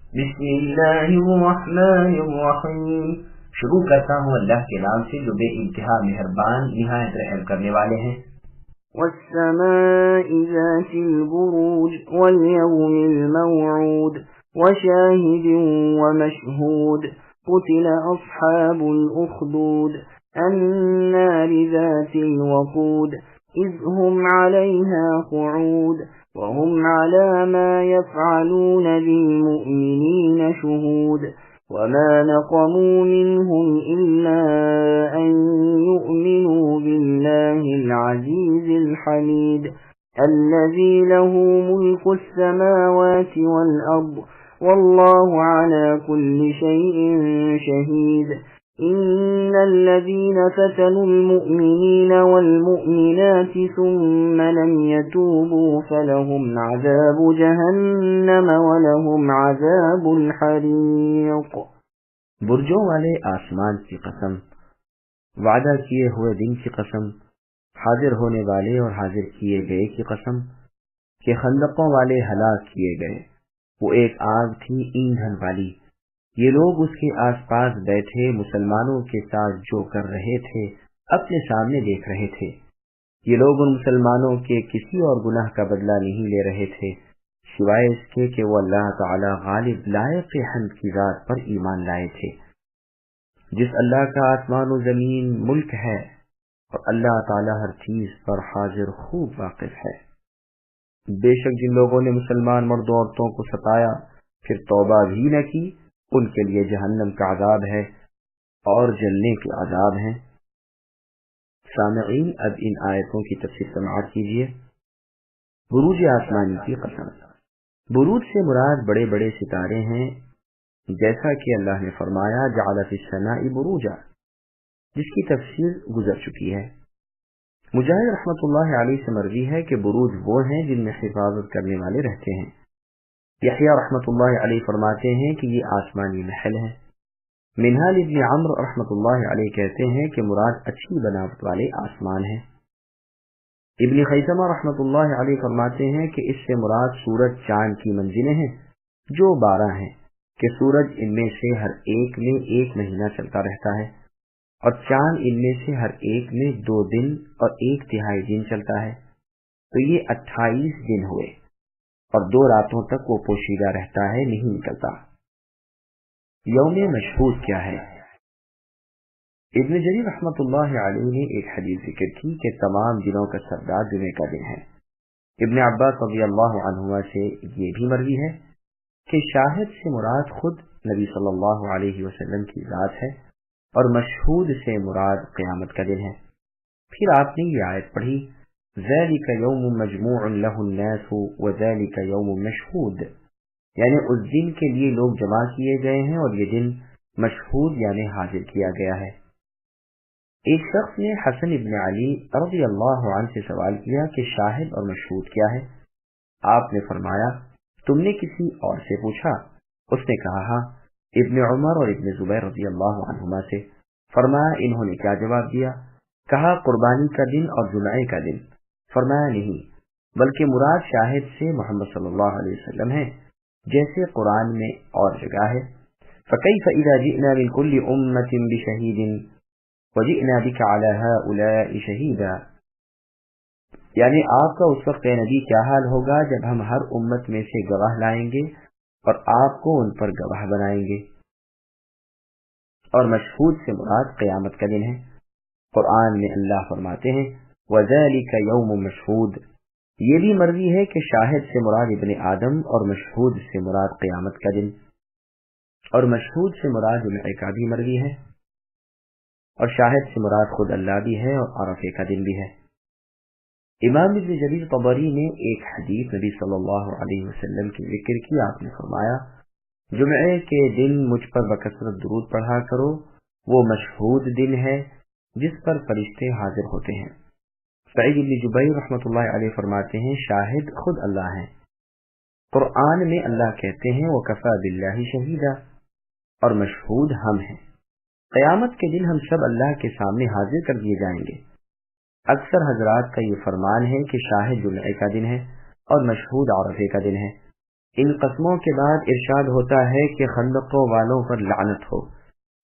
بسم اللہ الرحمن الرحیم. شروع کرتا ہوں اللہ کے نام سے جو بے انتہا مہربان نہایت رحم کرنے والے ہیں. والسماء ذات البروج واليوم الموعود وشاهد ومشهود قتل أصحاب الأخدود النار ذات الوقود إذ هم عليها قعود وهم على ما يفعلون بالمؤمنين شهود وما نقموا منهم إلا أن يؤمنوا بالله العزيز الحميد الذي له ملك السماوات والأرض والله على كل شيء شهيد إن الذين فتنوا المؤمنين والمؤمنات ثم لم يتوبوا فلهم عذاب جهنم ولهم عذاب الحريق. برجوں والے آسمان کی قسم، وعدہ کیے ہوئے دن کی قسم، حاضر ہونے والے اور حاضر کیے گئے کی قسم کہ خندقوں والے ہلاک کیے گئے. وہ ایک آگ تھی ایندھن والی، یہ لوگ اس کے آس پاس بیٹھے مسلمانوں کے ساتھ جو کر رہے تھے اپنے سامنے دیکھ رہے تھے. یہ لوگ ان مسلمانوں کے کسی اور گناہ کا بدلہ نہیں لے رہے تھے سوائے اس کے کہ وہ اللہ تعالی غالب لائق حمد کی ذات پر ایمان لائے تھے. جس اللہ کا آسمان و زمین ملک ہے اور اللہ تعالی ہر چیز پر حاضر خوب واقف ہے. بے شک جن لوگوں نے مسلمان مرد و عورتوں کو ستایا پھر توبہ بھی نہ کی ان کے لیے جہنم کا عذاب ہے اور جلنے کے عذاب ہیں. سامعین، اب ان آیتوں کی تفسیر سماعت کیجیے. بروج آسمانی کی قسم. بروج سے مراد بڑے بڑے ستارے ہیں، جیسا کہ اللہ نے فرمایا جعل فی السماء بروجا، جس کی تفسیر گزر چکی ہے. مجاہد رحمۃ اللہ علیہ سے مروی ہے کہ بروج وہ ہیں جن میں حفاظت کرنے والے رہتے ہیں. یحییٰ رحمۃ اللہ علیہ فرماتے ہیں کہ یہ آسمانی محل ہے. منہال ابن عمرو رحمۃ اللہ علیہ کہتے ہیں کہ مراد اچھی بناوٹ والے آسمان ہیں. ابن خیثمہ رحمۃ اللہ علیہ فرماتے ہیں کہ اس سے مراد سورج چاند کی منزلیں ہیں جو 12 ہیں کہ سورج ان میں سے ہر ایک میں 1 مہینہ چلتا رہتا ہے اور چاند ان میں سے ہر ایک میں 2 دن اور 1/3 دن چلتا ہے، تو یہ 28 دن ہوئے اور 2 راتوں تک وہ پوشیدہ رہتا ہے، نہیں نکلتا. یوم مشہود کیا ہے؟ ابن جریر رحمۃ اللہ علیہ نے ایک حدیث ذکر کی کہ تمام دنوں کا سردار جمعے کا دن ہے. ابن عباس رضی اللہ عنہما سے یہ بھی مروی ہے کہ شاہد سے مراد خود نبی صلی اللہ علیہ وسلم کی ذات ہے اور مشہود سے مراد قیامت کا دن ہے. پھر آپ نے یہ آیت پڑھی ذَلِكَ يَوْمٌ مَجْمُوعٌ لَهُ النَّاسُ وَذَلِكَ يَوْمٌ مَشْهُودٌ، یعنی اس دن کے لیے لوگ جمع کیے گئے ہیں اور یہ دن مشہود یعنی حاضر کیا گیا ہے. ایک شخص نے حسن ابن علی رضی اللہ عنہ سے سوال کیا کہ شاہد اور مشہود کیا ہے؟ آپ نے فرمایا تم نے کسی اور سے پوچھا؟ اس نے کہا ابن عمر اور ابن زبیر رضی اللہ عنہما سے. فرمایا انہوں نے کیا جواب دیا؟ کہا قربانی کا دن اور جمعے کا دن. فرمایا نہیں، بلکہ مراد شاہد سے محمد صلی اللہ علیہ وسلم ہے، جیسے قرآن میں اور جگہ ہے فَكَيْفَ إِذَا جِئْنَا مِنْ كُلِّ أُمَّةٍ بِشَهِيدٍ وَجِئْنَا بِكَ عَلَى هَؤُلَاءِ شَهِيدًا، یعنی آپ کا اس وقت نبی کیا حال ہوگا جب ہم ہر امت میں سے گواہ لائیں گے اور آپ کو ان پر گواہ بنائیں گے. اور مشہود سے مراد قیامت کا دن ہے. قرآن میں اللہ فرماتے ہیں وَذَلِكَ يَوْمٌ مَشْهُودٌ. یہ بھی مروی ہے کہ شاہد سے مراد ابن آدم اور مشہود سے مراد قیامت کا دن، اور مشہود سے مراد جمعہ کا بھی مروی ہے، اور شاہد سے مراد خود اللہ بھی ہے اور عرفے کا دن بھی ہے. امام ابن جریر طبری نے ایک حدیث نبی صلی اللہ علیہ وسلم کی ذکر کی. آپ نے فرمایا جمعے کے دن مجھ پر بکثرت درود پڑھا کرو، وہ مشہود دن ہے جس پر فرشتے حاضر ہوتے ہیں. سعید بن جبیر رحمۃ اللہ علیہ فرماتے ہیں شاہد خود اللہ ہیں. قرآن میں اللہ کہتے ہیں وَكَفَى بِاللَّهِ شَهِيدًا، اور مشہود ہم ہیں. قیامت کے دن ہم سب اللہ کے سامنے حاضر کر دیے جائیں گے. اکثر حضرات کا یہ فرمان ہے کہ شاہد جمعے کا دن ہے اور مشہود عرفے کا دن ہے. ان قسموں کے بعد ارشاد ہوتا ہے کہ خندقوں والوں پر لعنت ہو۔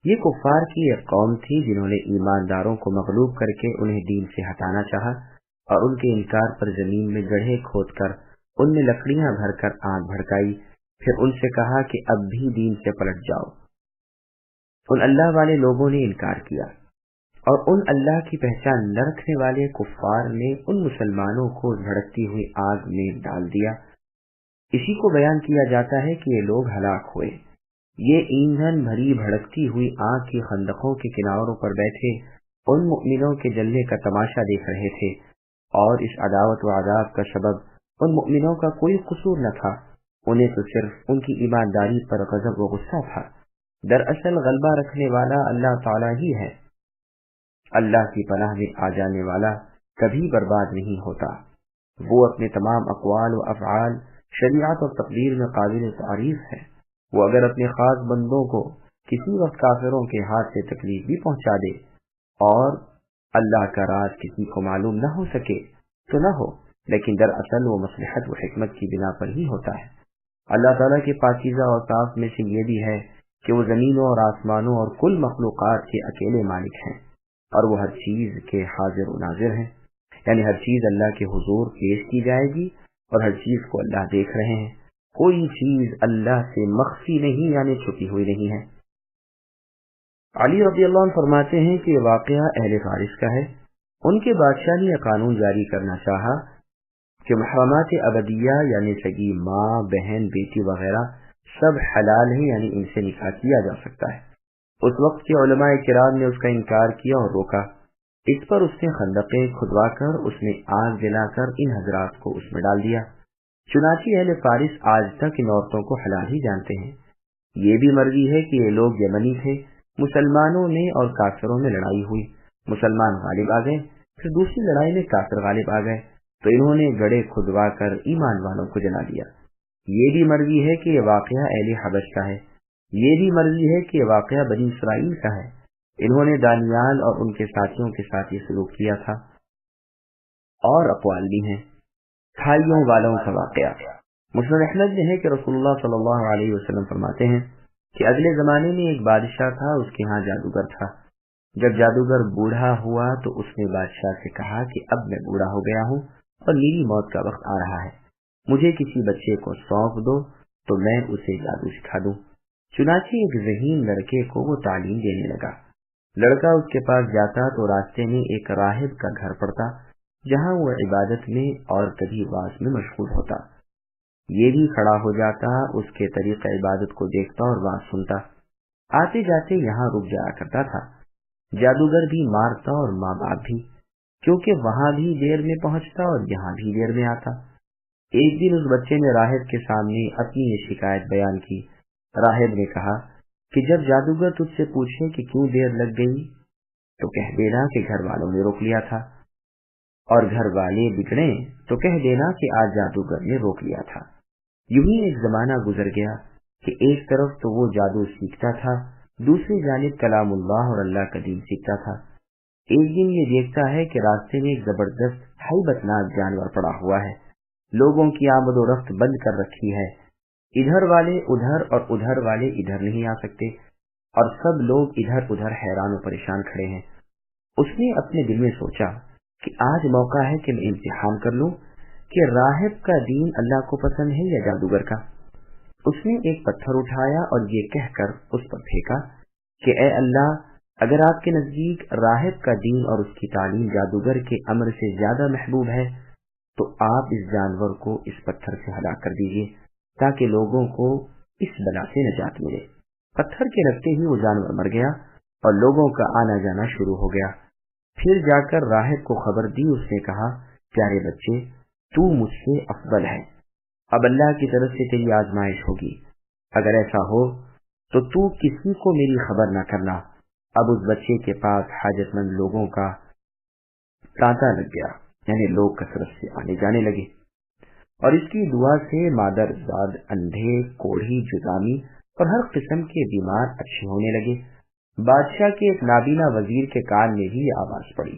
یہ کفار کی ایک قوم تھی جنہوں نے ایمانداروں کو مغلوب کر کے انہیں دین سے ہٹانا چاہا اور ان کے انکار پر زمین میں گڑھے کھود کر ان میں لکڑیاں بھر کر آگ بھڑکائی، پھر ان سے کہا کہ اب بھی دین سے پلٹ جاؤ۔ ان اللہ والے لوگوں نے انکار کیا اور ان اللہ کی پہچان نہ رکھنے والے کفار نے ان مسلمانوں کو بھڑکتی ہوئی آگ میں ڈال دیا۔ اسی کو بیان کیا جاتا ہے کہ یہ لوگ ہلاک ہوئے۔ یہ ایندھن بھری بھڑکتی ہوئی آگ کی خندقوں کے کناروں پر بیٹھے ان مؤمنوں کے جلنے کا تماشا دیکھ رہے تھے، اور اس عداوت و عذاب کا سبب ان مؤمنوں کا کوئی قصور نہ تھا، انہیں تو صرف ان کی ایمانداری پر غضب و غصہ تھا۔ دراصل غلبہ رکھنے والا اللہ تعالیٰ ہی ہے۔ اللہ کی پناہ میں آ جانے والا کبھی برباد نہیں ہوتا۔ وہ اپنے تمام اقوال و افعال، شریعت اور تقدیر میں قابل تعریف ہے۔ وہ اگر اپنے خاص بندوں کو کسی وقت کافروں کے ہاتھ سے تکلیف بھی پہنچا دے اور اللہ کا راز کسی کو معلوم نہ ہو سکے تو نہ ہو، لیکن دراصل وہ مصلحت و حکمت کی بنا پر ہی ہوتا ہے۔ اللہ تعالیٰ کے پاکیزہ اوصاف میں سے یہ بھی ہے کہ وہ زمینوں اور آسمانوں اور کل مخلوقات کے اکیلے مالک ہیں، اور وہ ہر چیز کے حاضر و ناظر ہیں، یعنی ہر چیز اللہ کے حضور پیش کی جائے گی اور ہر چیز کو اللہ دیکھ رہے ہیں۔ کوئی چیز اللہ سے مخفی نہیں، یعنی چھپی ہوئی نہیں ہے۔ علی رضی اللہ عنہ فرماتے ہیں کہ یہ واقعہ اہل فارس کا ہے۔ ان کے بادشاہ نے یہ قانون جاری کرنا چاہا کہ محرمات ابدیہ یعنی سگی ماں، بہن، بیٹی وغیرہ سب حلال ہیں، یعنی ان سے نکاح کیا جا سکتا ہے۔ اس وقت کے علماء کرام نے اس کا انکار کیا اور روکا۔ اس پر اس نے خندقیں کھدوا کر اس میں آگ جلا کر ان حضرات کو اس میں ڈال دیا۔ چنانچہ اہل فارس آج تک ان عورتوں کو حلال ہی جانتے ہیں۔ یہ بھی مرضی ہے کہ یہ لوگ یمنی تھے۔ مسلمانوں میں اور کافروں میں لڑائی ہوئی، مسلمان غالب آ گئے، پھر دوسری لڑائی میں کافر غالب آ گئے تو انہوں نے گڑھے کھدوا کر ایمان والوں کو جلا دیا۔ یہ بھی مرضی ہے کہ یہ واقعہ اہل حبش کا ہے۔ یہ بھی مرضی ہے کہ یہ واقعہ بنی اسرائیل کا ہے۔ انہوں نے دانیال اور ان کے ساتھیوں کے ساتھ یہ سلوک کیا تھا۔ اور اقوال بھی ہیں۔ کھائیوں والوں کا واقعہ مسند احمد میں ہے کہ رسول اللہ صلی اللہ علیہ وسلم فرماتے ہیں کہ اگلے زمانے میں ایک بادشاہ تھا، اس کے ہاں جادوگر تھا۔ جب جادوگر بوڑھا ہوا تو اس نے بادشاہ سے کہا کہ اب میں بوڑھا ہو گیا ہوں اور میری موت کا وقت آ رہا ہے، مجھے کسی بچے کو سونپ دو تو میں اسے جادو سکھا دوں۔ چنانچہ ایک ذہین لڑکے کو وہ تعلیم دینے لگا۔ لڑکا اس کے پاس جاتا تو راستے میں ایک راہب کا گھر پڑتا جہاں وہ عبادت میں اور کبھی واز میں مشغول ہوتا۔ یہ بھی کھڑا ہو جاتا، اس کے طریقہ عبادت کو دیکھتا اور واز سنتا۔ آتے جاتے یہاں رک جایا کرتا تھا۔ جادوگر بھی مارتا اور ماں باپ بھی، کیونکہ وہاں بھی دیر میں پہنچتا اور یہاں بھی دیر میں آتا۔ ایک دن اس بچے نے راہب کے سامنے اپنی یہ شکایت بیان کی۔ راہب نے کہا کہ جب جادوگر تجھ سے پوچھے کہ کیوں دیر لگ گئی تو کہہ دینا کہ گھر والوں نے روک لیا تھا، اور گھر والے بگڑے تو کہہ دینا کہ آج جادوگر نے روک لیا تھا۔ یوں ہی ایک زمانہ گزر گیا کہ ایک طرف تو وہ جادو سیکھتا تھا، دوسری جانب کلام اللہ اور اللہ کا دین سیکھتا تھا۔ ایک دن یہ دیکھتا ہے کہ راستے میں ایک زبردست ہیبت ناک جانور پڑا ہوا ہے، لوگوں کی آمد و رفت بند کر رکھی ہے، ادھر والے ادھر اور ادھر والے ادھر نہیں آ سکتے، اور سب لوگ ادھر ادھر حیران و پریشان کھڑے ہیں۔ اس نے اپنے دل میں سوچا کہ آج موقع ہے کہ میں امتحان کر لوں کہ راہب کا دین اللہ کو پسند ہے یا جادوگر کا۔ اس نے ایک پتھر اٹھایا اور یہ کہہ کر اس پر پھینکا کہ اے اللہ، اگر آپ کے نزدیک راہب کا دین اور اس کی تعلیم جادوگر کے امر سے زیادہ محبوب ہے تو آپ اس جانور کو اس پتھر سے ہلاک کر دیجیے تاکہ لوگوں کو اس بلا سے نجات ملے۔ پتھر کے لگتے ہی وہ جانور مر گیا اور لوگوں کا آنا جانا شروع ہو گیا۔ پھر جا کر راہب کو خبر دی۔ اس نے کہا، پیارے بچے، تو مجھ سے افضل ہے، اب اللہ کی طرف سے تیری آزمائش ہوگی، اگر ایسا ہو تو کسی کو میری خبر نہ کرنا۔ اب اس بچے کے پاس حاجت مند لوگوں کا تانتا لگ گیا، یعنی لوگ کثرت سے آنے جانے لگے، اور اس کی دعا سے مادر زاد، اندھے، کوڑھی، جذامی اور ہر قسم کے بیمار اچھے ہونے لگے۔ بادشاہ کے ایک نابینا وزیر کے کان میں بھی آواز پڑی۔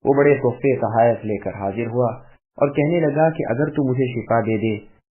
وہ بڑے تحفے تحائف لے کر حاضر ہوا اور کہنے لگا کہ اگر تو مجھے شفا دے دے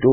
2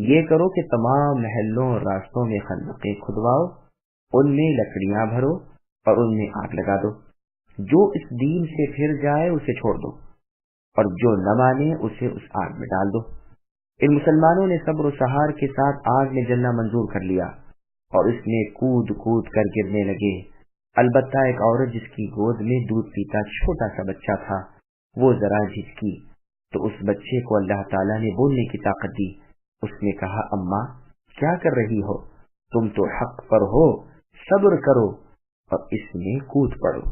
یہ کرو کہ تمام محلوں اور راستوں میں خندقیں کھدواؤ، ان میں لکڑیاں بھرو اور ان میں آگ لگا دو، جو اس دین سے پھر جائے اسے چھوڑ دو اور جو نہ مانے اسے اس آگ میں ڈال دو۔ ان مسلمانوں نے صبر و سہار کے ساتھ آگ میں جلنا منظور کر لیا اور اس میں کود کود کر گرنے لگے۔ البتہ ایک عورت جس کی گود میں دودھ پیتا چھوٹا سا بچہ تھا، وہ ذرا جھجکی تو اس بچے کو اللہ تعالیٰ نے بولنے کی طاقت دی۔ اس نے کہا، اماں کیا کر رہی ہو؟ تم تو حق پر ہو، صبر کرو اور اس میں کود پڑو۔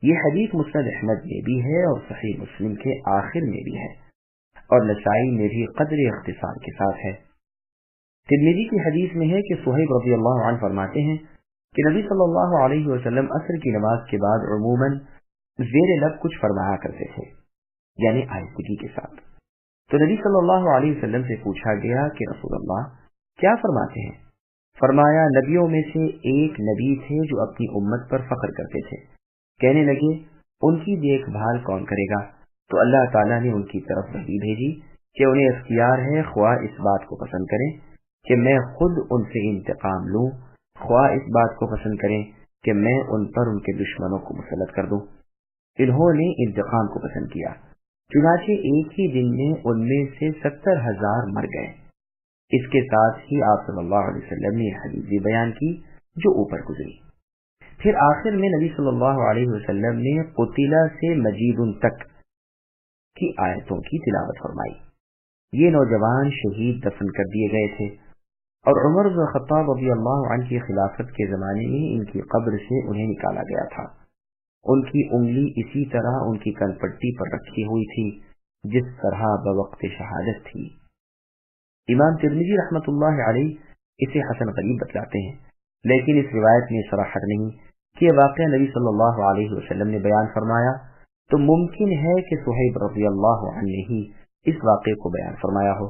یہ حدیث مسند احمد میں بھی ہے اور صحیح مسلم کے آخر میں بھی ہے اور نسائی میں بھی قدر اختصار کے ساتھ ہے۔ ترمذی کی حدیث میں ہے کہ صہیب رضی اللہ عنہ فرماتے ہیں کہ نبی صلی اللہ علیہ وسلم عصر کی نماز کے بعد عموماً زیر لب کچھ فرمایا کرتے تھے، یعنی آہستگی کے ساتھ۔ تو نبی صلی اللہ علیہ وسلم سے پوچھا گیا کہ رسول اللہ کیا فرماتے ہیں؟ فرمایا، نبیوں میں سے ایک نبی تھے جو اپنی امت پر فخر کرتے تھے، کہنے لگے ان کی دیکھ بھال کون کرے گا؟ تو اللہ تعالیٰ نے ان کی طرف وحی بھیجی کہ انہیں اختیار ہے، خواہ اس بات کو پسند کریں کہ میں خود ان سے انتقام لوں، خواہ اس بات کو پسند کریں کہ میں ان پر ان کے دشمنوں کو مسلط کر دوں۔ انہوں نے انتقام کو پسند کیا، چنانچہ ایک ہی دن میں ان میں سے 70,000 مر گئے۔ اس کے ساتھ ہی آپ صلی اللہ علیہ وسلم نے حدیث بھی بیان کی جو اوپر گزری۔ پھر آخر میں نبی صلی اللہ علیہ وسلم نے قتیلہ سے مجید تک کی آیتوں کی تلاوت فرمائی۔ یہ نوجوان شہید دفن کر دیے گئے تھے اور عمر بن خطاب رضی اللہ عنہ کی خلافت کے زمانے میں ان کی قبر سے انہیں نکالا گیا تھا۔ ان کی انگلی اسی طرح ان کی کن پٹی پر رکھی ہوئی تھی جس طرح بوقت شہادت تھی۔ امام ترمذی رحمۃ اللہ علیہ اسے حسن غریب بتلاتے ہیں، لیکن اس روایت میں صراحت نہیں کہ یہ واقعہ نبی صلی اللہ علیہ وسلم نے بیان فرمایا، تو ممکن ہے کہ صہیب رضی اللہ عنہ نے ہی اس واقعے کو بیان فرمایا ہو۔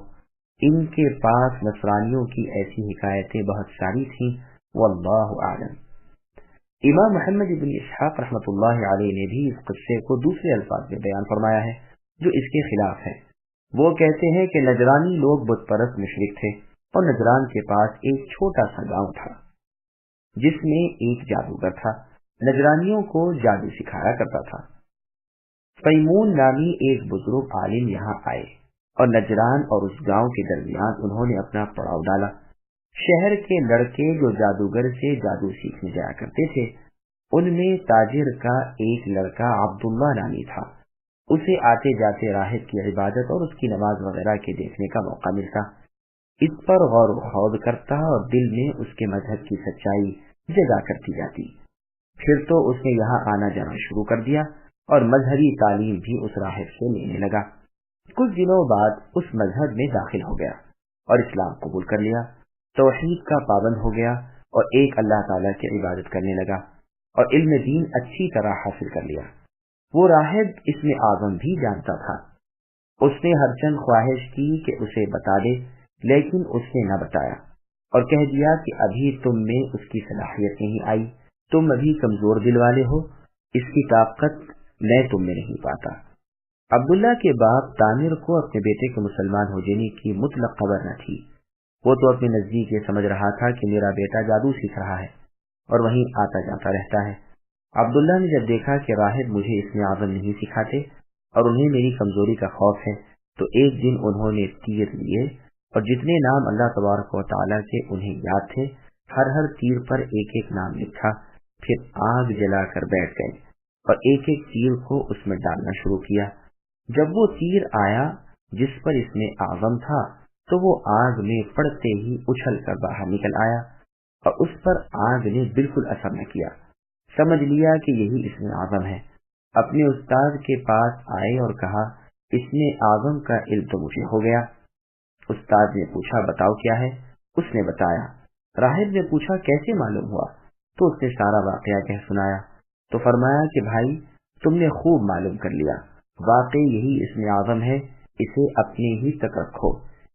ان کے پاس نصرانیوں کی ایسی حکایتیں بہت ساری تھیں، واللہ اعلم۔ امام محمد بن اسحاق رحمۃ اللہ علیہ نے بھی اس قصے کو دوسرے الفاظ میں بیان فرمایا ہے جو اس کے خلاف ہے۔ وہ کہتے ہیں کہ نجرانی لوگ بت پرست مشرک تھے اور نجران کے پاس ایک چھوٹا سا گاؤں تھا جس میں ایک جادوگر تھا، نجرانیوں کو جادو سکھایا کرتا تھا۔ فیمون نامی ایک بزرگ عالم یہاں آئے اور نجران اور اس گاؤں کے درمیان انہوں نے اپنا پڑاؤ ڈالا۔ شہر کے لڑکے جو جادوگر سے جادو سیکھنے جایا کرتے تھے، ان میں تاجر کا ایک لڑکا عبداللہ نامی تھا۔ اسے آتے جاتے راہب کی عبادت اور اس کی نماز وغیرہ کے دیکھنے کا موقع ملتا، اس پر غور و خوض کرتا اور دل میں اس کے مذہب کی سچائی جگا کرتی جاتی۔ پھر تو اس نے یہاں آنا جانا شروع کر دیا اور مذہبی تعلیم بھی اس راہب سے لینے لگا۔ کچھ دنوں بعد اس مذہب میں داخل ہو گیا اور اسلام قبول کر لیا، توحید کا پابند ہو گیا اور ایک اللہ تعالیٰ کی عبادت کرنے لگا اور علم دین اچھی طرح حاصل کر لیا۔ وہ راہب اس میں اعظم بھی جانتا تھا۔ اس نے ہر چند خواہش کی کہ اسے بتا دے، لیکن اس نے نہ بتایا اور کہہ دیا کہ ابھی تم میں اس کی صلاحیت نہیں آئی، تم ابھی کمزور دل والے ہو، اس کی طاقت میں تم میں نہیں پاتا۔ عبداللہ کے باپ تامر کو اپنے بیٹے کے مسلمان ہو جانے کی مطلق خبر نہ تھی۔ وہ تو اپنے نزدیک یہ سمجھ رہا تھا کہ میرا بیٹا جادو سیکھ رہا ہے اور وہیں آتا جاتا رہتا ہے۔ عبداللہ نے جب دیکھا کہ راہب مجھے اس میں اعظم نہیں سکھاتے اور انہیں میری کمزوری کا خوف ہے، تو ایک دن انہوں نے تیر لیے اور جتنے نام اللہ تبارک و تعالیٰ کے انہیں یاد تھے، ہر تیر پر ایک ایک نام لکھا، پھر آگ جلا کر بیٹھ گئے اور ایک ایک تیر کو اس میں ڈالنا شروع کیا۔ جب وہ تیر آیا جس پر اس میں اعظم تھا تو وہ آگ میں پڑتے ہی اچھل کر باہر نکل آیا اور اس پر آگ نے بالکل اثر نہ کیا۔ سمجھ لیا کہ یہی اس میں اعظم ہے۔ اپنے استاد کے پاس آئے اور کہا، اس میں اعظم کا علم تو مجھے ہو گیا۔ استاد نے پوچھا، بتاؤ کیا ہے؟ اس نے بتایا۔ راہب نے پوچھا، کیسے معلوم ہوا؟ تو اس نے سارا واقعہ کہہ سنایا۔ تو فرمایا کہ بھائی، تم نے خوب معلوم کر لیا، واقعی یہی اس میں اعظم ہے، اسے اپنے ہی تک رکھو،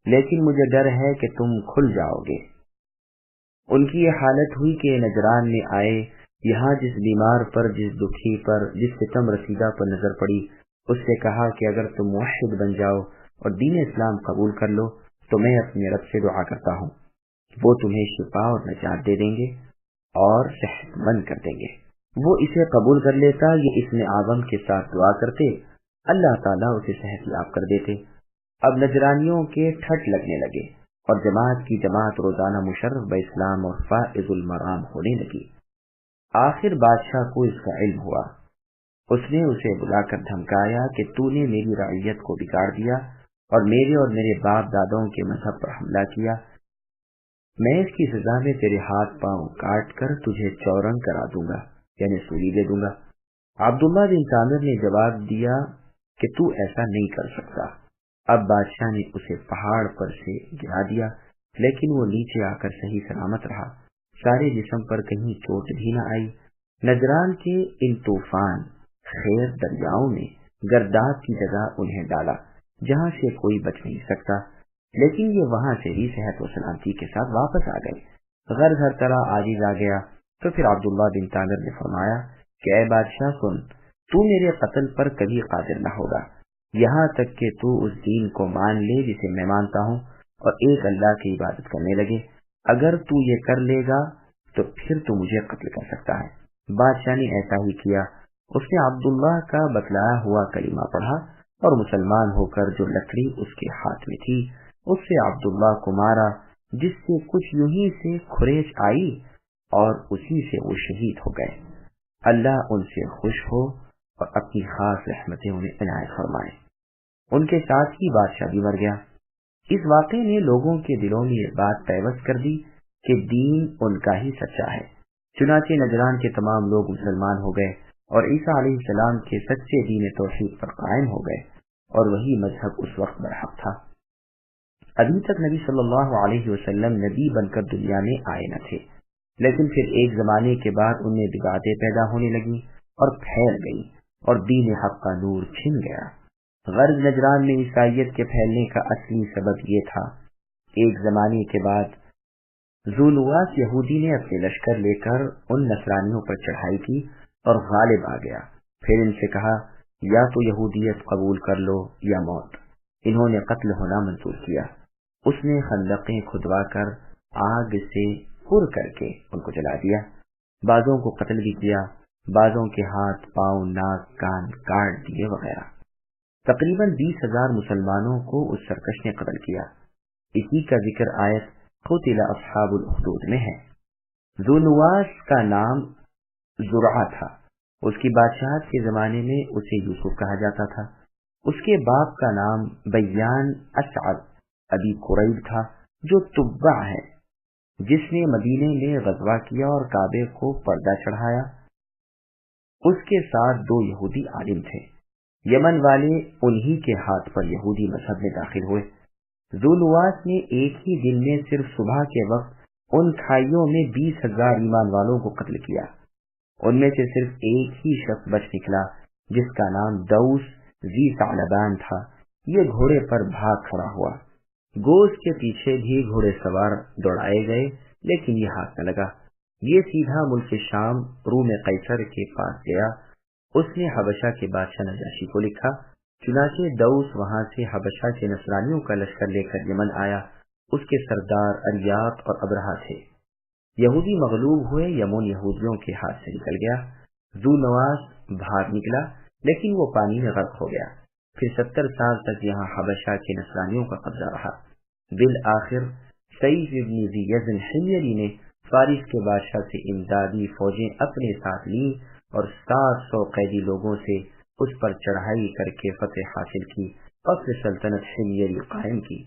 لیکن مجھے ڈر ہے کہ تم کھل جاؤ گے۔ ان کی یہ حالت ہوئی کہ نجران میں آئے، یہاں جس بیمار پر، جس دکھی پر، جس ستم رسیدہ پر نظر پڑی، اس سے کہا کہ اگر تم موحد بن جاؤ اور دین اسلام قبول کر لو تو میں اپنے رب سے دعا کرتا ہوں، وہ تمہیں شفا اور نجات دے دیں گے اور صحت مند کر دیں گے۔ وہ اسے قبول کر لیتا، یہ اس میں اعظم کے ساتھ دعا کرتے، اللہ تعالیٰ اسے صحت یاب کر دیتے۔ اب نجرانیوں کے ٹھٹ لگنے لگے اور جماعت کی جماعت روزانہ مشرف باسلام اور فائز المرام ہونے لگی۔ آخر بادشاہ کو اس کا علم ہوا، اس نے اسے بلا کر دھمکایا کہ تو نے میری رعیت کو بگاڑ دیا اور میرے باپ دادوں کے مذہب پر حملہ کیا، میں اس کی سزا میں تیرے ہاتھ پاؤں کاٹ کر تجھے چورنگ کرا دوں گا، یعنی سولی دے دوں گا۔ عبداللہ بن تامر نے جواب دیا کہ تو ایسا نہیں کر سکتا۔ اب بادشاہ نے اسے پہاڑ پر سے گرا دیا، لیکن وہ نیچے آ کر صحیح سلامت رہا، سارے جسم پر کہیں چوٹ بھی نہ آئی۔ نجران کے ان طوفان خیر دریاؤں نے گرداب کی جگہ انہیں ڈالا جہاں سے کوئی بچ نہیں سکتا، لیکن یہ وہاں سے بھی صحت و سلامتی کے ساتھ واپس آ گئے۔ غرض ہر طرح عاجز آ گیا تو پھر عبداللہ بن تامر نے فرمایا کہ اے بادشاہ سن، تو میرے قتل پر کبھی قادر نہ ہوگا، یہاں تک کہ تو اس دین کو مان لے جسے میں مانتا ہوں اور ایک اللہ کی عبادت کرنے لگے۔ اگر تو یہ کر لے گا تو پھر تو مجھے قتل کر سکتا ہے۔ بادشاہ نے ایسا ہی کیا، اس نے عبداللہ کا بتلایا ہوا کلمہ پڑھا اور مسلمان ہو کر جو لکڑی اس کے ہاتھ میں تھی اس سے عبداللہ کو مارا، جس سے کچھ یوں ہی سے کھریچ آئی اور اسی سے وہ شہید ہو گئے۔ اللہ ان سے خوش ہو اور اپنی خاص رحمتیں انہیں عنایت فرمائے۔ ان کے ساتھ ہی بادشاہ بھی مر گیا۔ اس واقعے نے لوگوں کے دلوں میں یہ بات پیوست کر دی کہ دین ان کا ہی سچا ہے۔ چنانچہ نجران کے تمام لوگ مسلمان ہو گئے اور عیسیٰ علیہ السلام کے سچے دین توحید پر قائم ہو گئے، اور وہی مذہب اس وقت برحق تھا۔ ابھی تک نبی صلی اللہ علیہ وسلم نبی بن کر دنیا میں آئے نہ تھے، لیکن پھر ایک زمانے کے بعد ان میں بدعتیں پیدا ہونے لگیں اور پھیل گئی اور دین حق کا نور چھن گیا۔ غرض نجران میں عیسائیت کے پھیلنے کا اصلی سبب یہ تھا۔ ایک زمانے کے بعد ذونواس یہودی نے اپنے لشکر لے کر ان نصرانیوں پر چڑھائی کی اور غالب آ گیا۔ پھر ان سے کہا یا تو یہودیت قبول کر لو یا موت۔ انہوں نے قتل ہونا منظور کیا۔ اس نے خندقیں کھدوا کر آگ سے پر کر کے ان کو جلا دیا، بعضوں کو قتل بھی کیا، بعضوں کے ہاتھ پاؤں ناک کان کاٹ دیے وغیرہ۔ تقریباً 20,000 مسلمانوں کو اس سرکش نے قتل کیا۔ اسی کا ذکر آیت قتل اصحاب الاخدود میں ہے۔ ذونواس کا نام زرعہ تھا، اس کی بادشاہت کے زمانے میں اسے یوسف کہا جاتا تھا۔ اس کے باپ کا نام بیان اسعد ابی قریب تھا جو تبع ہے، جس نے مدینے میں غزوہ کیا اور کعبے کو پردہ چڑھایا۔ اس کے ساتھ 2 یہودی عالم تھے، یمن والے انہی کے ہاتھ پر یہودی مذہب میں داخل ہوئے۔ ذونواس نے ایک ہی دن میں صرف صبح کے وقت ان کھائیوں میں 20,000 ایمان والوں کو قتل کیا۔ ان میں سے صرف ایک ہی شخص بچ نکلا جس کا نام دوس ذی ثعلبان تھا۔ یہ گھوڑے پر بھاگ کھڑا ہوا، گوشت کے پیچھے بھی گھوڑے سوار دوڑائے گئے، لیکن یہ ہاتھ نہ لگا۔ یہ سیدھا ملک شام روم قیصر کے پاس گیا۔ اس نے حبشہ کے بادشاہ نجاشی کو لکھا۔ چنانچہ دوس وہاں سے حبشہ کے نصرانیوں کا لشکر لے کر یمن آیا۔ اس کے سردار اریاط اور ابرہہ تھے۔ یہودی مغلوب ہوئے، یمن یہودیوں کے ہاتھ سے نکل گیا۔ ذونواس بھاگ نکلا لیکن وہ پانی میں غرق ہو گیا۔ پھر 70 سال تک یہاں حبشہ کے نصرانیوں کا قبضہ رہا۔ بالآخر سیف ابن ذی یزن حمیری نے فارس کے بادشاہ سے امدادی فوجیں اپنے ساتھ لیں اور 700 قیدی لوگوں سے اس پر چڑھائی کر کے فتح حاصل کی اور پھر سلطنت حمیری قائم کی۔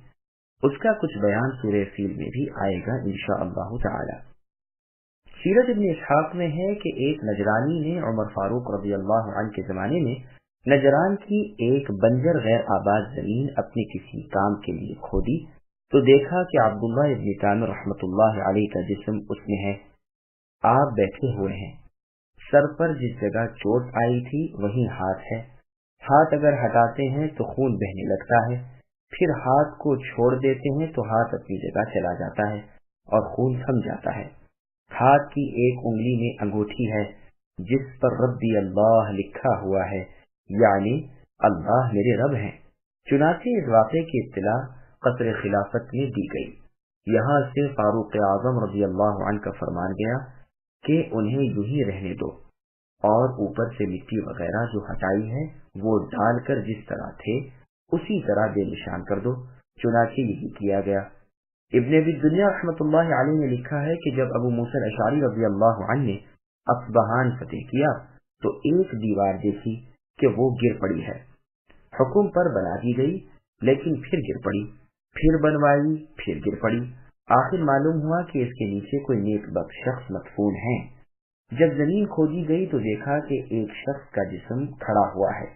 اس کا کچھ بیان سورہ فیل میں بھی آئے گا انشاءاللہ تعالی۔ سیرت ابن اسحاق میں ہے کہ ایک نجرانی نے عمر فاروق رضی اللہ عنہ کے زمانے میں نجران کی ایک بنجر غیر آباد زمین اپنے کسی کام کے لیے کھودی تو دیکھا کہ عبداللہ ابن تامر رحمۃ اللہ علیہ کا جسم اس میں ہے۔ آپ بیٹھے ہوئے ہیں، سر پر جس جگہ چوٹ آئی تھی وہیں ہاتھ ہے۔ ہاتھ اگر ہٹاتے ہیں تو خون بہنے لگتا ہے، پھر ہاتھ کو چھوڑ دیتے ہیں تو ہاتھ اپنی جگہ چلا جاتا ہے اور خون تھم جاتا ہے۔ ہاتھ کی ایک انگلی میں انگوٹھی ہے جس پر ربی اللہ لکھا ہوا ہے، یعنی اللہ میرے رب ہیں۔ چنانچہ اس واقعے کی اطلاع قصر خلافت میں دی گئی۔ یہاں سے فاروق اعظم رضی اللہ عنہ کا فرمان گیا کہ انہیں یوں ہی رہنے دو اور اوپر سے مٹی وغیرہ جو ہٹائی ہے وہ ڈال کر جس طرح تھے اسی طرح بے نشان کر دو۔ چنانچہ یہی کیا گیا۔ ابن ابی دنیا رحمۃ اللہ علیہ نے لکھا ہے کہ جب ابو موسیٰ الاشعری رضی اللہ عنہ نے اصبہان فتح کیا تو ایک دیوار دیکھی کہ وہ گر پڑی ہے۔ حکم پر بنا دی گئی لیکن پھر گر پڑی، پھر بنوائی، پھر گر پڑی۔ آخر معلوم ہوا کہ اس کے نیچے کوئی نیک بخت شخص مدفون ہے۔ جب زمین کھودی گئی تو دیکھا کہ ایک شخص کا جسم کھڑا ہوا ہے،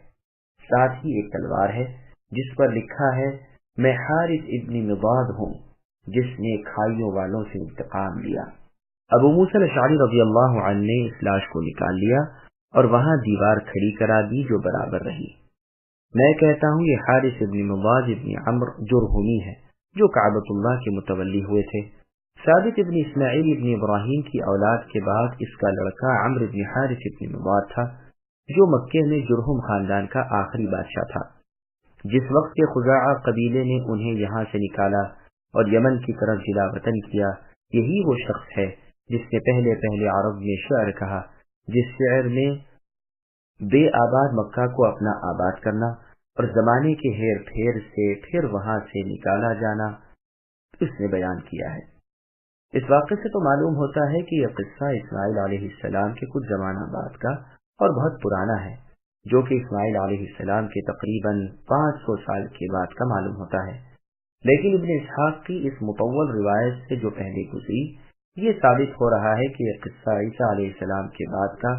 ساتھ ہی ایک تلوار ہے جس پر لکھا ہے میں حارث ابن مضاد ہوں جس نے کھائیوں والوں سے انتقام لیا۔ ابو موسیٰ الاشعری رضی اللہ عنہ نے اس لاش کو نکال لیا اور وہاں دیوار کھڑی کرا دی جو برابر رہی۔ میں کہتا ہوں یہ حارث ابن مضاد ابن عمرو جرہمی ہے جو کعبۃ اللہ کے متولی ہوئے تھے۔ ثابت ابن اسماعیل ابن ابراہیم کی اولاد کے بعد اس کا لڑکا عمرو ابن حارث ابن مضاد تھا جو مکے میں جرہم خاندان کا آخری بادشاہ تھا۔ جس وقت کے خزاعہ قبیلے نے انہیں یہاں سے نکالا اور یمن کی طرف جلا وطن کیا، یہی وہ شخص ہے جس نے پہلے عرب میں شعر کہا، جس شعر میں بے آباد مکہ کو اپنا آباد کرنا اور زمانے کے ہیر پھیر سے پھر وہاں سے نکالا جانا اس نے بیان کیا ہے۔ اس واقعے سے تو معلوم ہوتا ہے کہ یہ قصہ اسماعیل علیہ السلام کے کچھ زمانہ بعد کا اور بہت پرانا ہے، جو کہ اسماعیل علیہ السلام کے تقریباً 500 سال کے بعد کا معلوم ہوتا ہے۔ لیکن ابن اسحاق کی اس مطول روایت سے جو پہلے گزری یہ ثابت ہو رہا ہے کہ یہ قصہ عیسیٰ علیہ السلام کے بعد کا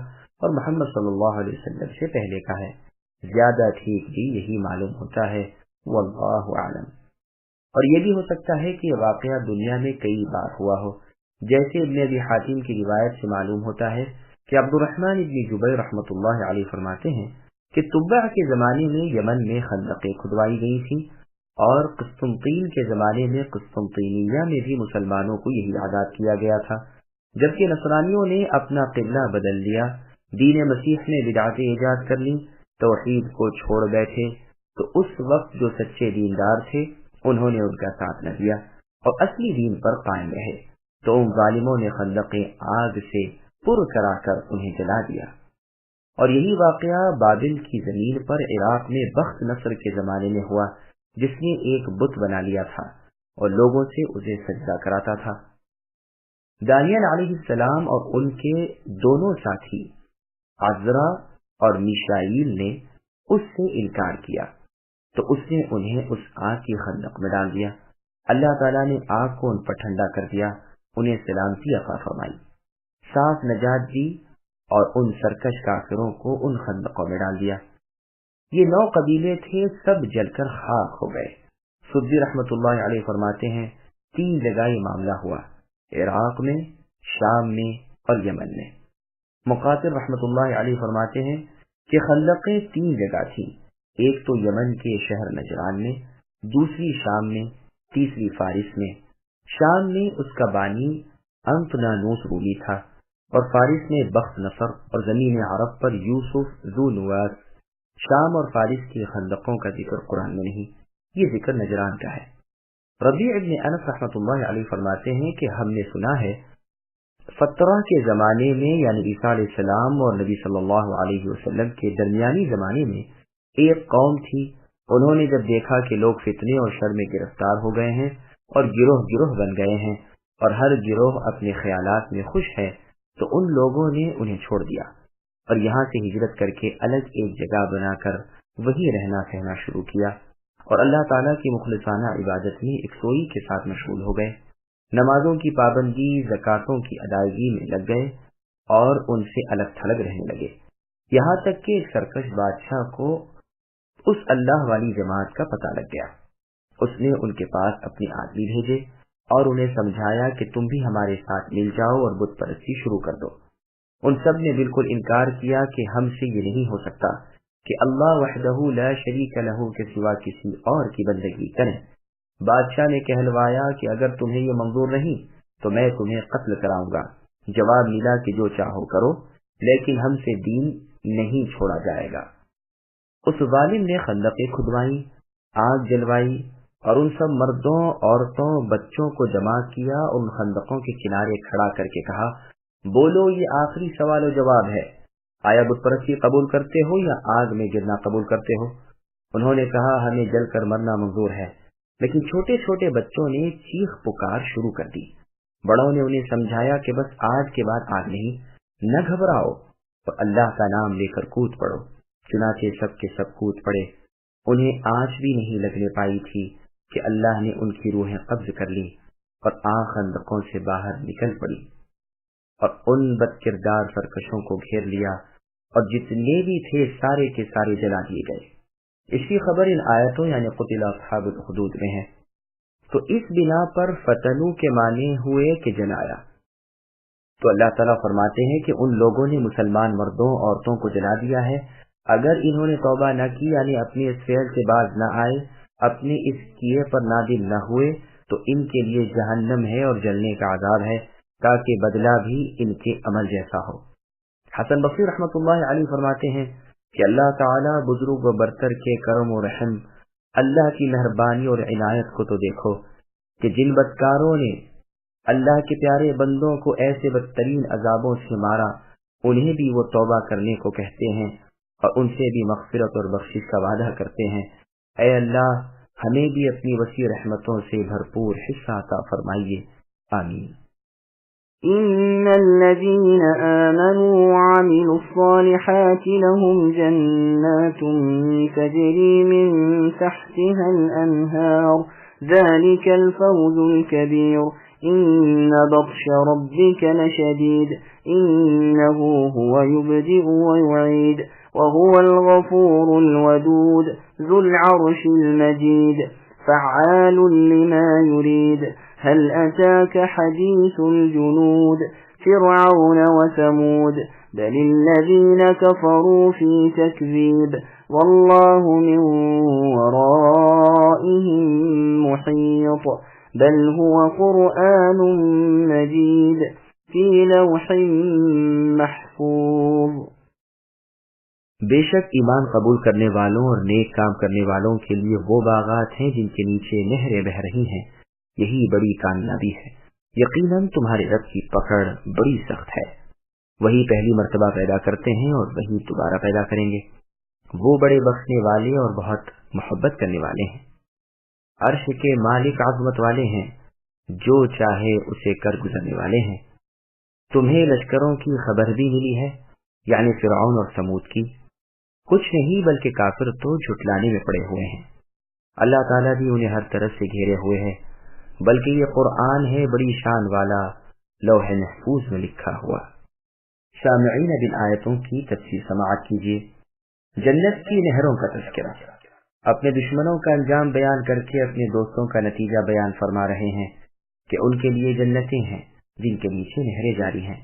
اور محمد صلی اللہ علیہ وسلم سے پہلے کا ہے۔ زیادہ ٹھیک بھی یہی معلوم ہوتا ہے، واللہ اعلم۔ اور یہ بھی ہو سکتا ہے کہ یہ واقعہ دنیا میں کئی بار ہوا ہو، جیسے ابن ابی حاتم کی روایت سے معلوم ہوتا ہے کہ عبد الرحمن ابن جبیر رحمۃ اللہ علیہ فرماتے ہیں کہ تبع کے زمانے میں یمن میں خندقیں کھدوائی گئی تھیں اور قسطنطین کے زمانے میں قسطنطینیہ میں بھی مسلمانوں کو یہی عادات کیا گیا تھا۔ جبکہ نصرانیوں نے اپنا قبلہ بدل لیا، دین مسیح نے بدعتیں ایجاد کر لیں، توحید کو چھوڑ بیٹھے، تو اس وقت جو سچے دیندار تھے انہوں نے ان کا ساتھ نہ دیا اور اصلی دین پر قائم رہے، تو ان ظالموں نے خندقیں آگ سے پر کرا کر انہیں جلا دیا۔ اور یہی واقعہ بابل کی زمین پر عراق میں بخت نصر کے زمانے میں ہوا، جس نے ایک بت بنا لیا تھا اور لوگوں سے اسے سجدہ کراتا تھا۔ دانیال علیہ السلام اور ان کے دونوں ساتھی عزرا اور میشائیل نے اس سے انکار کیا تو اس نے انہیں اس آگ کی خندق میں ڈال دیا۔ اللہ تعالیٰ نے آگ کو ان پر ٹھنڈا کر دیا، انہیں سلامتی عطا فرمائی، صاف نجات دی اور ان سرکش کافروں کو ان خندقوں میں ڈال دیا۔ یہ 9 قبیلے تھے، سب جل کر خاک ہو گئے۔ سدی رحمت اللہ علیہ فرماتے ہیں 3 جگہ یہ معاملہ ہوا، عراق میں، شام میں اور یمن میں۔ مقاتل رحمت اللہ علیہ فرماتے ہیں کہ خندقیں 3 جگہ تھیں، ایک تو یمن کے شہر نجران میں، دوسری شام میں، تیسری فارس میں۔ شام میں اس کا بانی انطنانوس رومی تھا اور فارس میں بخت نصر اور زمین عرب پر یوسف ذو نواس۔ شام اور فارس کی خندقوں کا ذکر قرآن میں نہیں، یہ ذکر نجران کا ہے۔ ربیع ابن انس رحمۃ اللہ علیہ فرماتے ہیں کہ ہم نے سنا ہے فترہ کے زمانے میں، یعنی عیسیٰ علیہ السلام اور نبی صلی اللہ علیہ وسلم کے درمیانی زمانے میں ایک قوم تھی، انہوں نے جب دیکھا کہ لوگ فتنے اور شر میں گرفتار ہو گئے ہیں اور گروہ گروہ بن گئے ہیں اور ہر گروہ اپنے خیالات میں خوش ہے، تو ان لوگوں نے انہیں چھوڑ دیا اور یہاں سے ہجرت کر کے الگ ایک جگہ بنا کر وہی رہنا سہنا شروع کیا اور اللہ تعالیٰ کی مخلصانہ عبادت میں یکسوئی کے ساتھ مشغول ہو گئے، نمازوں کی پابندی، زکاتوں کی ادائیگی میں لگ گئے اور ان سے الگ تھلگ رہنے لگے، یہاں تک کہ ایک سرکش بادشاہ کو اس اللہ والی جماعت کا پتہ لگ گیا۔ اس نے ان کے پاس اپنے آدمی بھیجے اور انہیں سمجھایا کہ تم بھی ہمارے ساتھ مل جاؤ اور بت پرستی شروع کر دو۔ ان سب نے بالکل انکار کیا کہ ہم سے یہ نہیں ہو سکتا کہ اللہ وحدہ لا شریک لہ کے سوا کسی اور کی بندگی کریں۔ بادشاہ نے کہلوایا کہ اگر تمہیں یہ منظور نہیں تو میں تمہیں قتل کراؤں گا۔ جواب ملا کہ جو چاہو کرو، لیکن ہم سے دین نہیں چھوڑا جائے گا۔ اس ظالم نے خندقیں کھدوائیں، آگ جلوائی اور ان سب مردوں عورتوں بچوں کو جمع کیا اور ان خندقوں کے کنارے کھڑا کر کے کہا بولو یہ آخری سوال و جواب ہے، آیا بت پرستی قبول کرتے ہو یا آگ میں گرنا قبول کرتے ہو؟ انہوں نے کہا ہمیں جل کر مرنا منظور ہے، لیکن چھوٹے چھوٹے بچوں نے چیخ پکار شروع کر دی۔ بڑوں نے انہیں سمجھایا کہ بس آج کے بعد آگ نہیں، نہ گھبراؤ اور اللہ کا نام لے کر کود پڑو۔ چنانچہ سب کے سب کود پڑے۔ انہیں آنچ بھی نہیں لگنے پائی تھی کہ اللہ نے ان کی روحیں قبض کر لی اور آگ خندقوں سے باہر نکل پڑی اور ان بد کردار سرکشوں کو گھیر لیا، اور جتنے بھی تھے سارے کے سارے جلا دیے گئے۔ اس کی خبر ان آیتوں یعنی قتل اصحاب الاخدود میں ہے۔ تو اس بنا پر فتنو کے معنی ہوئے کہ جلایا۔ تو اللہ تعالیٰ فرماتے ہیں کہ ان لوگوں نے مسلمان مردوں عورتوں کو جلا دیا ہے، اگر انہوں نے توبہ نہ کی یعنی اپنے اس فعل سے باز نہ آئے، اپنے اس کیے پر نادم نہ ہوئے، تو ان کے لیے جہنم ہے اور جلنے کا عذاب ہے، تاکہ بدلہ بھی ان کے عمل جیسا ہو۔ حسن بصری رحمۃ اللہ علیہ فرماتے ہیں کہ اللہ تعالیٰ بزرگ و برتر کے کرم و رحم، اللہ کی مہربانی اور عنایت کو تو دیکھو کہ جن بدکاروں نے اللہ کے پیارے بندوں کو ایسے بدترین عذابوں سے مارا، انہیں بھی وہ توبہ کرنے کو کہتے ہیں اور ان سے بھی مغفرت اور بخشش کا وعدہ کرتے ہیں۔ اے اللہ ہمیں بھی اپنی وسیع رحمتوں سے بھرپور حصہ عطا فرمائیے، آمین۔ إن الذين آمنوا وعملوا الصالحات لهم جنات تجري من تحتها الأنهار ذلك الفوز الكبير إن بطش ربك لشديد إنه هو يبدئ ويعيد وهو الغفور الودود ذو العرش المجيد فعال لما يريد هل أتاك حديث الجنود فرعون وثمود بل الذين كفروا في تكذيب والله من ورائهم محيط بل هو قرآن مجيد في لوح محفوظ۔ بے شک ایمان قبول کرنے والوں اور نیک کام کرنے والوں کے لیے وہ باغات ہیں جن کے نیچے نہریں بہ رہی ہیں، یہی بڑی کامیابی ہے۔ یقیناً تمہارے رب کی پکڑ بڑی سخت ہے، وہی پہلی مرتبہ پیدا کرتے ہیں اور وہی دوبارہ پیدا کریں گے، وہ بڑے بخشنے والے اور بہت محبت کرنے والے ہیں۔ عرش کے مالک عظمت والے ہیں، جو چاہے اسے کر گزرنے والے ہیں۔ تمہیں لشکروں کی خبر بھی ملی ہے، یعنی فرعون اور ثمود کی؟ کچھ نہیں بلکہ کافر تو جھٹلانے میں پڑے ہوئے ہیں، اللہ تعالیٰ بھی انہیں ہر طرف سے گھیرے ہوئے ہے، بلکہ یہ قرآن ہے بڑی شان والا، لوح محفوظ میں لکھا ہوا۔ سامعین اب ان آیتوں کی تفسیر سماعت کیجیے۔ جنت کی نہروں کا تذکرہ، اپنے دشمنوں کا انجام بیان کر کے اپنے دوستوں کا نتیجہ بیان فرما رہے ہیں کہ ان کے لیے جنتیں ہیں جن کے نیچے نہریں جاری ہیں،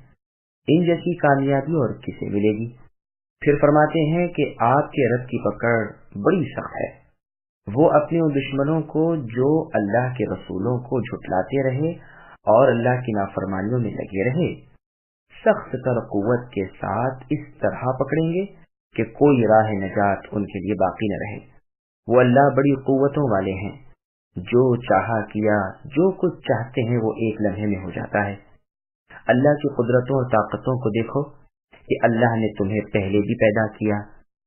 ان جیسی کامیابی اور کسے ملے گی؟ پھر فرماتے ہیں کہ آپ کے رب کی پکڑ بڑی سخت ہے، وہ اپنے ان دشمنوں کو جو اللہ کے رسولوں کو جھٹلاتے رہے اور اللہ کی نافرمانیوں میں لگے رہے، سخت تر قوت کے ساتھ اس طرح پکڑیں گے کہ کوئی راہ نجات ان کے لیے باقی نہ رہے۔ وہ اللہ بڑی قوتوں والے ہیں، جو چاہا کیا، جو کچھ چاہتے ہیں وہ ایک لمحے میں ہو جاتا ہے۔ اللہ کی قدرتوں اور طاقتوں کو دیکھو کہ اللہ نے تمہیں پہلے بھی پیدا کیا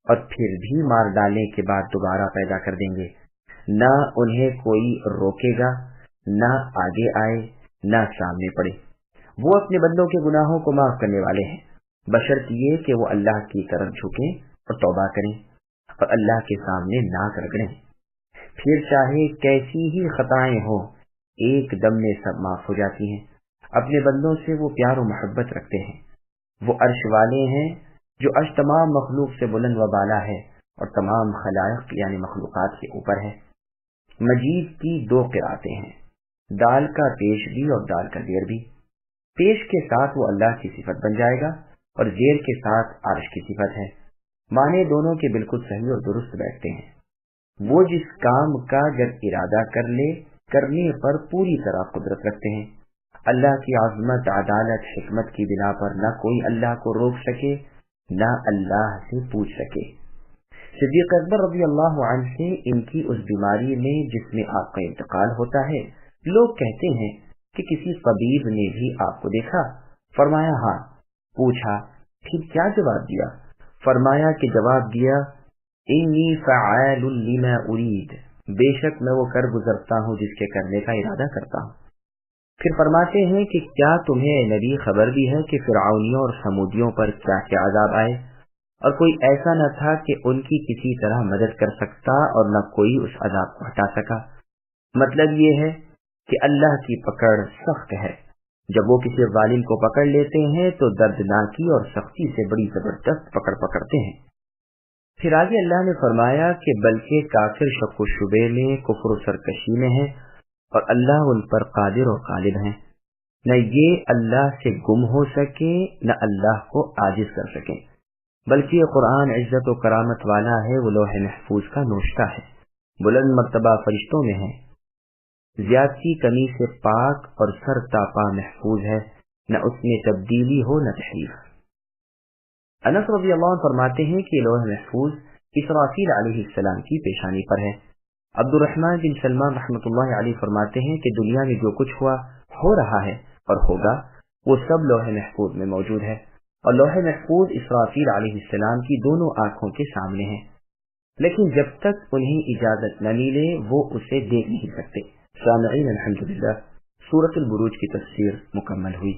اور پھر بھی مار ڈالنے کے بعد دوبارہ پیدا کر دیں گے، نہ انہیں کوئی روکے گا، نہ آگے آئے نہ سامنے پڑے۔ وہ اپنے بندوں کے گناہوں کو معاف کرنے والے ہیں، بشرط یہ کہ وہ اللہ کی طرف جھکیں اور توبہ کریں اور اللہ کے سامنے ناک رگڑیں، پھر چاہے کیسی ہی خطائیں ہوں ایک دم میں سب معاف ہو جاتی ہیں۔ اپنے بندوں سے وہ پیار و محبت رکھتے ہیں۔ وہ عرش والے ہیں، جو عرش تمام مخلوق سے بلند و بالا ہے اور تمام خلائق یعنی مخلوقات کے اوپر ہے۔ مجید کی دو قراتیں ہیں، دال کا پیش بھی اور دال کا زیر بھی۔ پیش کے ساتھ وہ اللہ کی صفت بن جائے گا اور زیر کے ساتھ عرش کی صفت ہے، معنی دونوں کے بالکل صحیح اور درست بیٹھتے ہیں۔ وہ جس کام کا جب ارادہ کر لے، کرنے پر پوری طرح قدرت رکھتے ہیں۔ اللہ کی عظمت، عدالت، حکمت کی بنا پر نہ کوئی اللہ کو روک سکے نہ اللہ سے پوچھ سکے۔ صدیق اکبر رضی اللہ عنہ سے انکی اس بیماری میں جس میں آپ کا انتقال ہوتا ہے لوگ کہتے ہیں کہ کسی طبیب نے بھی آپ کو دیکھا؟ فرمایا ہاں۔ پوچھا پھر کیا جواب دیا؟ فرمایا کہ جواب دیا انی فعال لما ارید، بے شک میں وہ کر گزرتا ہوں جس کے کرنے کا ارادہ کرتا ہوں۔ پھر فرماتے ہیں کہ کیا تمہیں اے نبی خبر بھی ہے کہ فرعونیوں اور سمودیوں پر کیا کیا عذاب آئے، اور کوئی ایسا نہ تھا کہ ان کی کسی طرح مدد کر سکتا اور نہ کوئی اس عذاب کو ہٹا سکا۔ مطلب یہ ہے کہ اللہ کی پکڑ سخت ہے، جب وہ کسی ظالم کو پکڑ لیتے ہیں تو دردناکی اور سختی سے بڑی زبردست پکڑ پکڑتے ہیں۔ پھر آگے اللہ نے فرمایا کہ بلکہ کافر شک و شبے میں، کفر و سرکشی میں ہیں، اور اللہ ان پر قادر و غالب ہیں، نہ یہ اللہ سے گم ہو سکے نہ اللہ کو عاجز کر سکیں، بلکہ یہ قرآن عزت و کرامت والا ہے، وہ لوح محفوظ کا نوشتہ ہے، بلند مرتبہ فرشتوں میں ہے، زیادتی کمی سے پاک اور سر تاپا محفوظ ہے، نہ اس میں تبدیلی ہو نہ تحریف۔ انس رضی اللہ عنہ فرماتے ہیں کہ لوح محفوظ اسرافیل علیہ السلام کی پیشانی پر ہے۔ عبد الرحمن بن سلمان رحمۃ اللہ علیہ فرماتے ہیں کہ دنیا میں جو کچھ ہوا، ہو رہا ہے اور ہوگا، وہ سب لوح محفوظ میں موجود ہے، اور لوح محفوظ اسرافیل علیہ السلام کی دونوں آنکھوں کے سامنے ہے، لیکن جب تک انہیں اجازت نہ ملے وہ اسے دیکھ نہیں سکتے۔ سامعین الحمدللہ، سورۃ البروج کی تفسیر مکمل ہوئی۔